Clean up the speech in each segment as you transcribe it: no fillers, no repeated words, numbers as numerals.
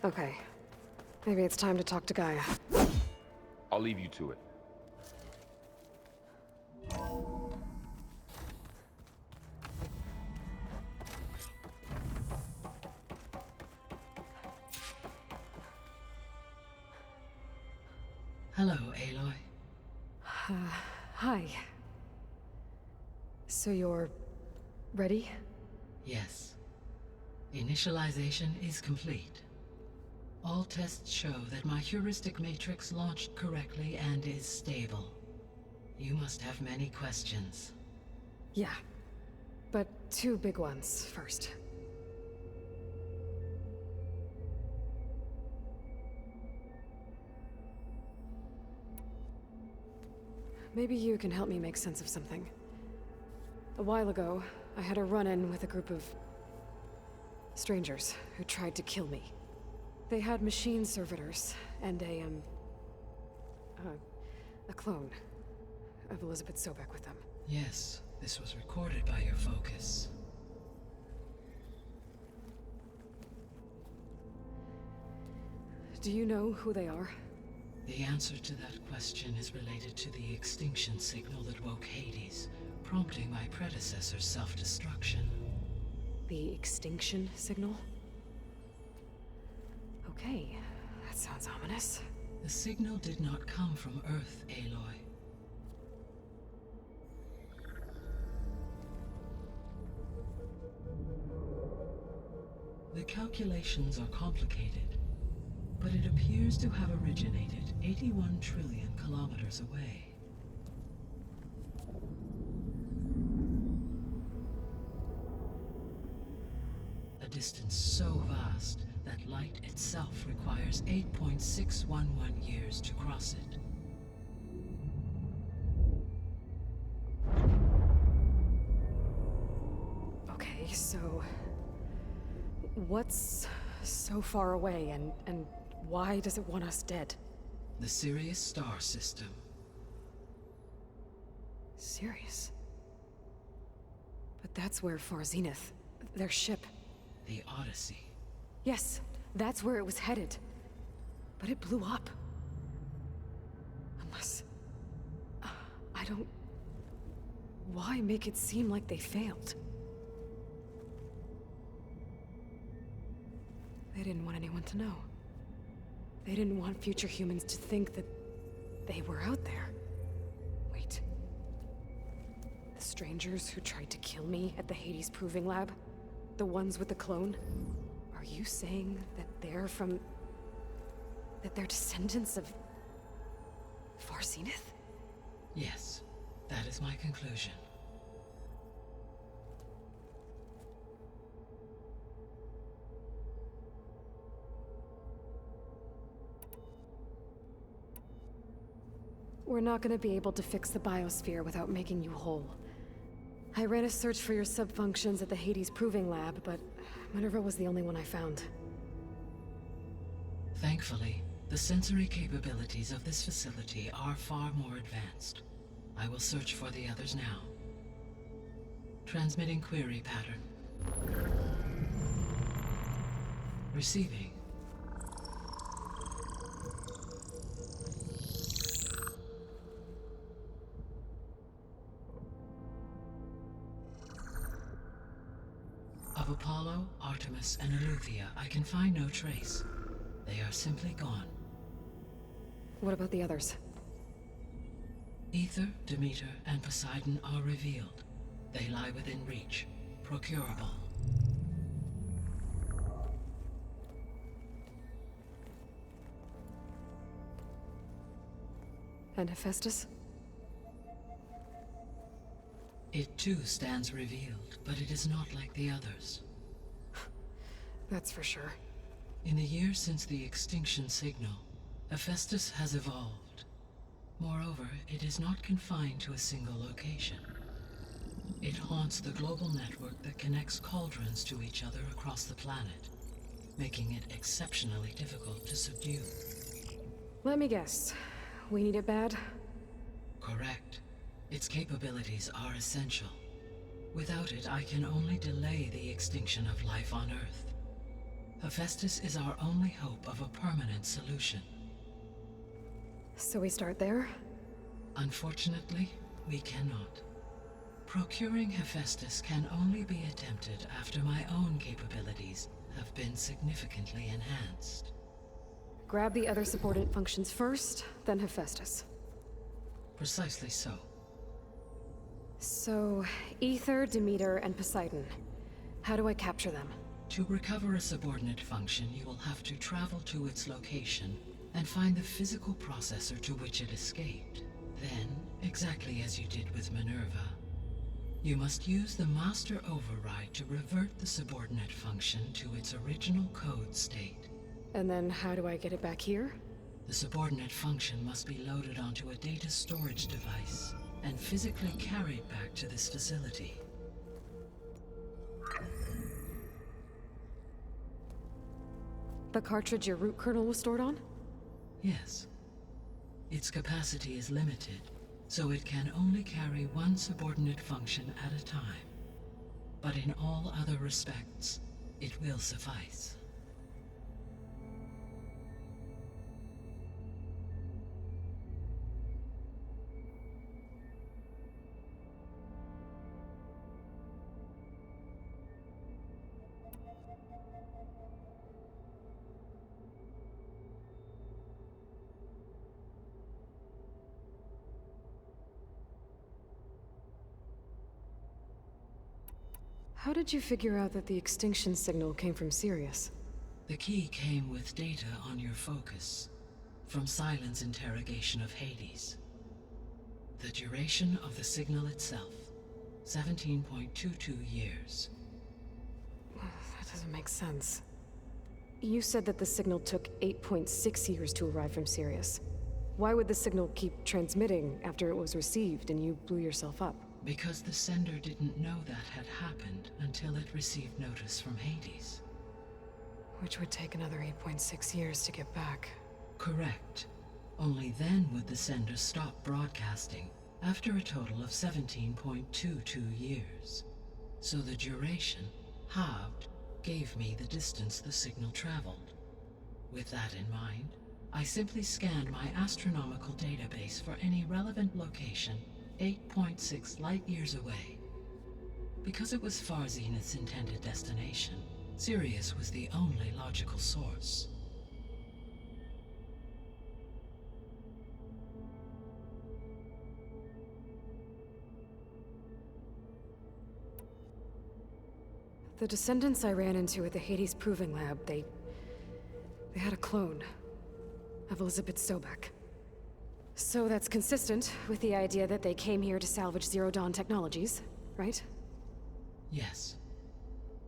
Okay. Maybe it's time to talk to Gaia. I'll leave you to it. Hello, Aloy. Hi. So you're... ready? Yes. Initialization is complete. All tests show that my heuristic matrix launched correctly and is stable. You must have many questions. Yeah. But 2 big ones first. Maybe you can help me make sense of something. A while ago, I had a run-in with a group of... strangers who tried to kill me. They had machine servitors and a clone of Elizabeth Sobek with them. Yes, this was recorded by your focus. Do you know who they are? The answer to that question is related to the extinction signal that woke Hades, prompting my predecessor's self-destruction. The extinction signal? Okay, that sounds ominous. The signal did not come from Earth, Aloy. The calculations are complicated, but it appears to have originated 81 trillion kilometers away. A distance so vast that light itself requires 8.611 years to cross it. Okay, so... what's so far away, and why does it want us dead? The Sirius star system. Sirius? But that's where Far Zenith, their ship... The Odyssey. Yes, that's where it was headed. But it blew up. Unless... I don't... Why make it seem like they failed? They didn't want anyone to know. They didn't want future humans to think that they were out there. Wait. The strangers who tried to kill me at the Hades Proving Lab? The ones with the clone? Are you saying that they're from... that they're descendants of... Far Zenith? Yes, that is my conclusion. We're not gonna be able to fix the biosphere without making you whole. I ran a search for your subfunctions at the Hades Proving Lab, but Minerva was the only one I found. Thankfully, the sensory capabilities of this facility are far more advanced. I will search for the others now. Transmitting query pattern. Receiving. Of Apollo, Artemis, and Eleuthia, I can find no trace. They are simply gone. What about the others? Ether, Demeter, and Poseidon are revealed. They lie within reach, procurable. And Hephaestus? It too stands revealed, but it is not like the others. That's for sure. In the years since the extinction signal, Hephaestus has evolved. Moreover, it is not confined to a single location. It haunts the global network that connects cauldrons to each other across the planet, making it exceptionally difficult to subdue. Let me guess. We need it bad? Correct. Its capabilities are essential. Without it, I can only delay the extinction of life on Earth. Hephaestus is our only hope of a permanent solution. So we start there? Unfortunately, we cannot. Procuring Hephaestus can only be attempted after my own capabilities have been significantly enhanced. Grab the other subordinate functions first, then Hephaestus. Precisely so. So, Ether, Demeter, and Poseidon. How do I capture them? To recover a subordinate function, you will have to travel to its location and find the physical processor to which it escaped. Then, exactly as you did with Minerva, you must use the master override to revert the subordinate function to its original code state. And then how do I get it back here? The subordinate function must be loaded onto a data storage device and physically carried back to this facility. The cartridge your root kernel was stored on? Yes. Its capacity is limited, so it can only carry one subordinate function at a time. But in all other respects, it will suffice. How did you figure out that the extinction signal came from Sirius? The key came with data on your focus, from Silent's interrogation of Hades. The duration of the signal itself, 17.22 years. That doesn't make sense. You said that the signal took 8.6 years to arrive from Sirius. Why would the signal keep transmitting after it was received and you blew yourself up? Because the sender didn't know that had happened until it received notice from Hades. Which would take another 8.6 years to get back. Correct. Only then would the sender stop broadcasting, after a total of 17.22 years. So the duration, halved, gave me the distance the signal traveled. With that in mind, I simply scanned my astronomical database for any relevant location 8.6 light-years away. Because it was Far Zenith's intended destination, Sirius was the only logical source. The descendants I ran into at the Hades Proving Lab, they had a clone of Elizabeth Sobek. So that's consistent with the idea that they came here to salvage Zero Dawn technologies, right? Yes.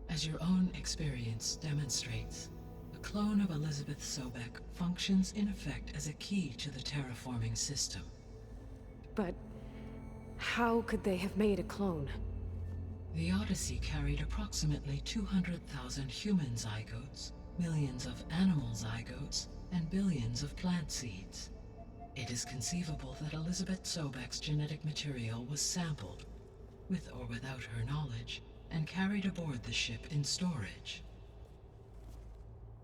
As your own experience demonstrates, a clone of Elizabeth Sobek functions in effect as a key to the terraforming system. But how could they have made a clone? The Odyssey carried approximately 200,000 human zygotes, millions of animal zygotes, and billions of plant seeds. It is conceivable that Elizabeth Sobek's genetic material was sampled, with or without her knowledge, and carried aboard the ship in storage.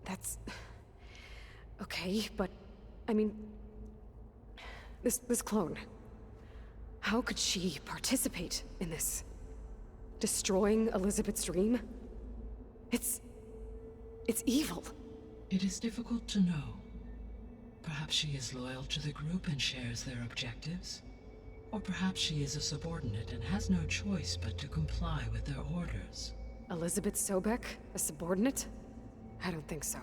That's... okay, but... I mean... This clone... How could she participate in this? Destroying Elizabeth's dream? It's evil. It is difficult to know. Perhaps she is loyal to the group and shares their objectives. Or perhaps she is a subordinate and has no choice but to comply with their orders. Elizabeth Sobek? A subordinate? I don't think so.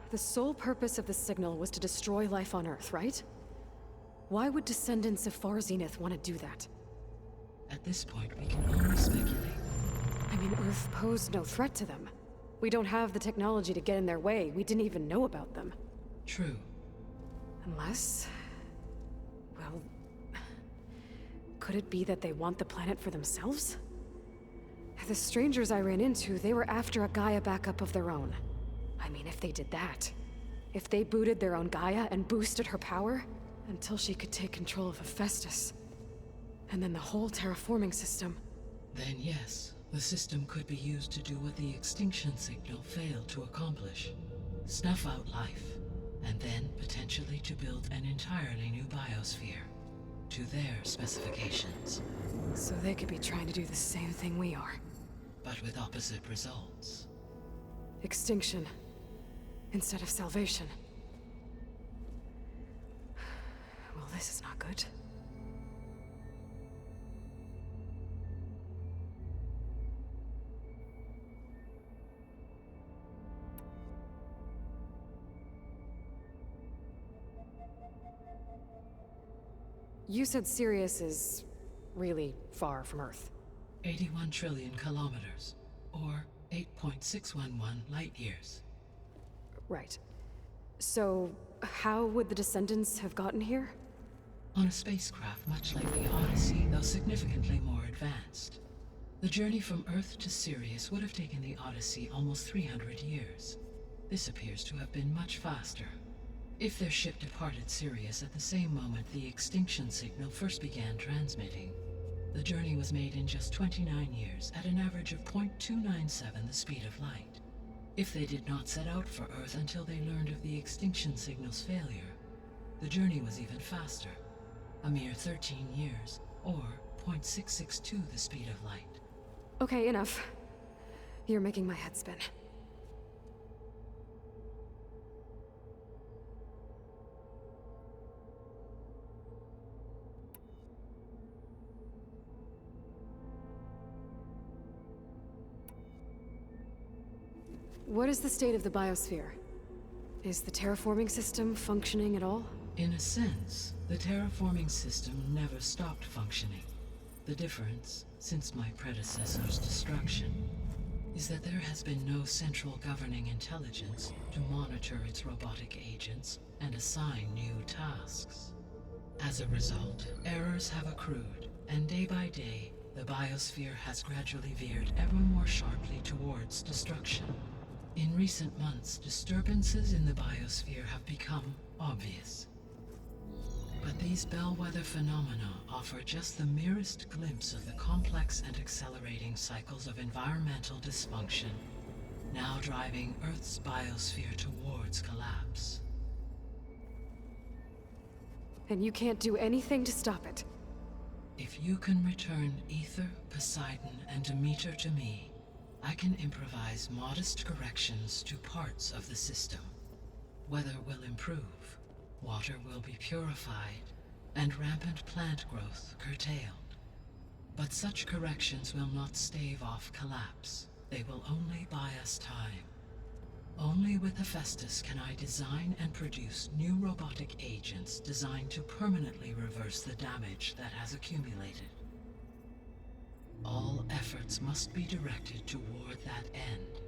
The sole purpose of the signal was to destroy life on Earth, right? Why would descendants of Far Zenith want to do that? At this point, we can only speculate. I mean, Earth posed no threat to them. We don't have the technology to get in their way. We didn't even know about them. True. Unless... well... could it be that they want the planet for themselves? The strangers I ran into, they were after a Gaia backup of their own. I mean, if they did that... if they booted their own Gaia and boosted her power... until she could take control of Hephaestus... And then the whole terraforming system. Then yes, the system could be used to do what the extinction signal failed to accomplish. Snuff out life, and then potentially to build an entirely new biosphere, to their specifications. So they could be trying to do the same thing we are. But with opposite results. Extinction instead of salvation. Well, this is not good. You said Sirius is really far from Earth. 81 trillion kilometers, or 8.611 light years. Right. So, how would the descendants have gotten here? On a spacecraft much like the Odyssey, though significantly more advanced. The journey from Earth to Sirius would have taken the Odyssey almost 300 years. This appears to have been much faster. If their ship departed Sirius at the same moment the extinction signal first began transmitting, the journey was made in just 29 years at an average of 0.297 the speed of light. If they did not set out for Earth until they learned of the extinction signal's failure, the journey was even faster, a mere 13 years, or 0.662 the speed of light. Okay, enough. You're making my head spin. What is the state of the biosphere? Is the terraforming system functioning at all? In a sense, the terraforming system never stopped functioning. The difference, since my predecessor's destruction, is that there has been no central governing intelligence to monitor its robotic agents and assign new tasks. As a result, errors have accrued, and day by day, the biosphere has gradually veered ever more sharply towards destruction. In recent months, disturbances in the biosphere have become obvious. But these bellwether phenomena offer just the merest glimpse of the complex and accelerating cycles of environmental dysfunction, now driving Earth's biosphere towards collapse. And you can't do anything to stop it? If you can return Ether, Poseidon, and Demeter to me, I can improvise modest corrections to parts of the system. Weather will improve, water will be purified, and rampant plant growth curtailed. But such corrections will not stave off collapse. They will only buy us time. Only with Hephaestus can I design and produce new robotic agents designed to permanently reverse the damage that has accumulated. All efforts must be directed toward that end.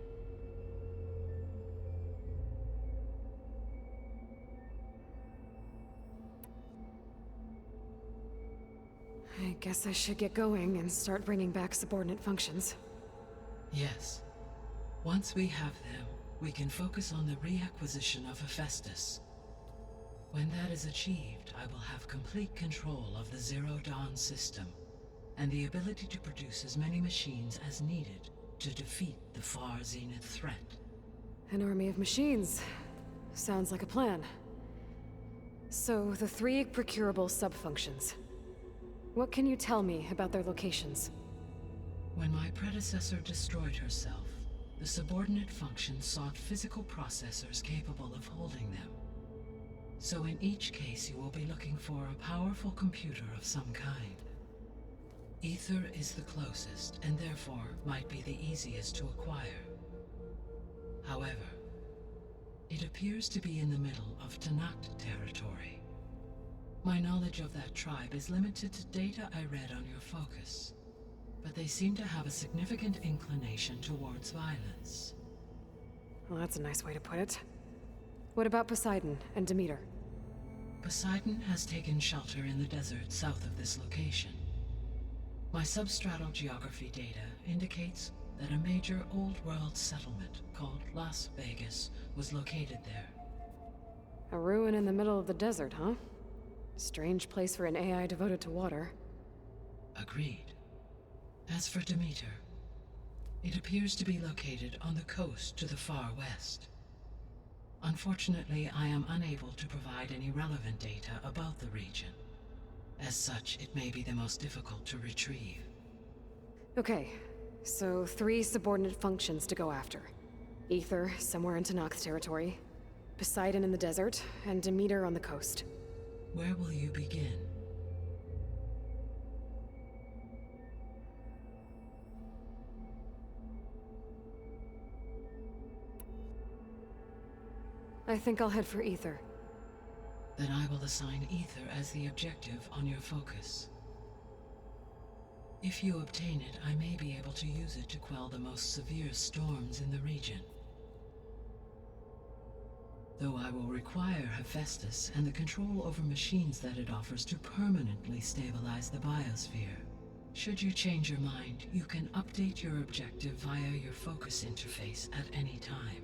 I guess I should get going and start bringing back subordinate functions. Yes. Once we have them, we can focus on the reacquisition of Hephaestus. When that is achieved, I will have complete control of the Zero Dawn system, and the ability to produce as many machines as needed to defeat the far zenith threat. An army of machines. Sounds like a plan. So, the 3 procurable sub-functions. What can you tell me about their locations? When my predecessor destroyed herself, the subordinate functions sought physical processors capable of holding them. So in each case you will be looking for a powerful computer of some kind. Ether is the closest, and therefore might be the easiest to acquire. However, it appears to be in the middle of Tanakh territory. My knowledge of that tribe is limited to data I read on your focus, but they seem to have a significant inclination towards violence. Well, that's a nice way to put it. What about Poseidon and Demeter? Poseidon has taken shelter in the desert south of this location. My substratal geography data indicates that a major old-world settlement called Las Vegas was located there. A ruin in the middle of the desert, huh? Strange place for an AI devoted to water. Agreed. As for Demeter, it appears to be located on the coast to the far west. Unfortunately, I am unable to provide any relevant data about the region. As such, it may be the most difficult to retrieve. Okay, so 3 subordinate functions to go after. Ether, somewhere in Tanakh territory, Poseidon in the desert, and Demeter on the coast. Where will you begin? I think I'll head for Ether. Then I will assign Ether as the objective on your focus. If you obtain it, I may be able to use it to quell the most severe storms in the region. Though I will require Hephaestus and the control over machines that it offers to permanently stabilize the biosphere. Should you change your mind, you can update your objective via your focus interface at any time.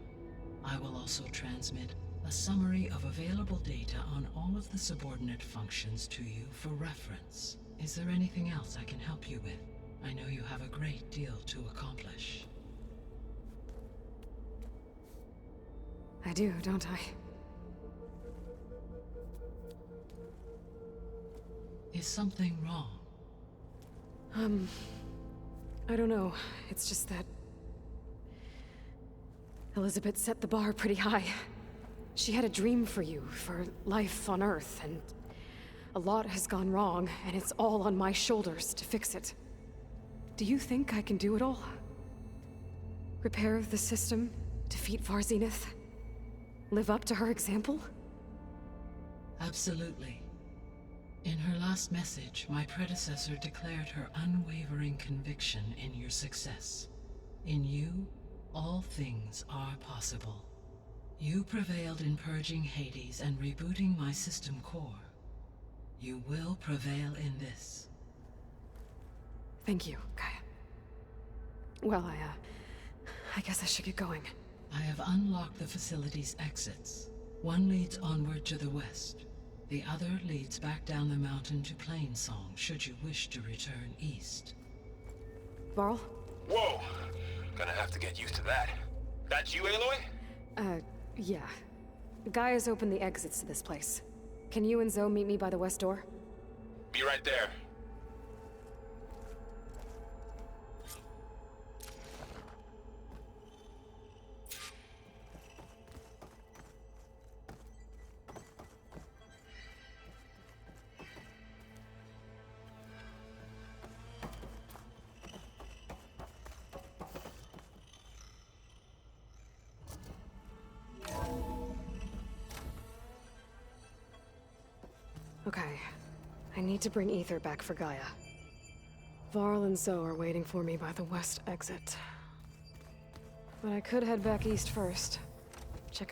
I will also transmit a summary of available data on all of the subordinate functions to you for reference. Is there anything else I can help you with? I know you have a great deal to accomplish. I do, don't I? Is something wrong? I don't know. It's just that Elizabeth set the bar pretty high. She had a dream for you, for life on Earth, and a lot has gone wrong, and it's all on my shoulders to fix it. Do you think I can do it all? Repair the system, defeat Varzenith, live up to her example? Absolutely. In her last message, my predecessor declared her unwavering conviction in your success. In you, all things are possible. You prevailed in purging Hades and rebooting my system core. You will prevail in this. Thank you, Gaia. Well, I guess I should get going. I have unlocked the facility's exits. One leads onward to the west. The other leads back down the mountain to Plainsong, should you wish to return east. Varl? Whoa! Gonna have to get used to that. That's you, Aloy? Yeah. Gaia's opened the exits to this place. Can you and Zoe meet me by the west door? Be right there. Okay. I need to bring Ether back for Gaia. Varl and Zoe are waiting for me by the west exit. But I could head back east first. Check on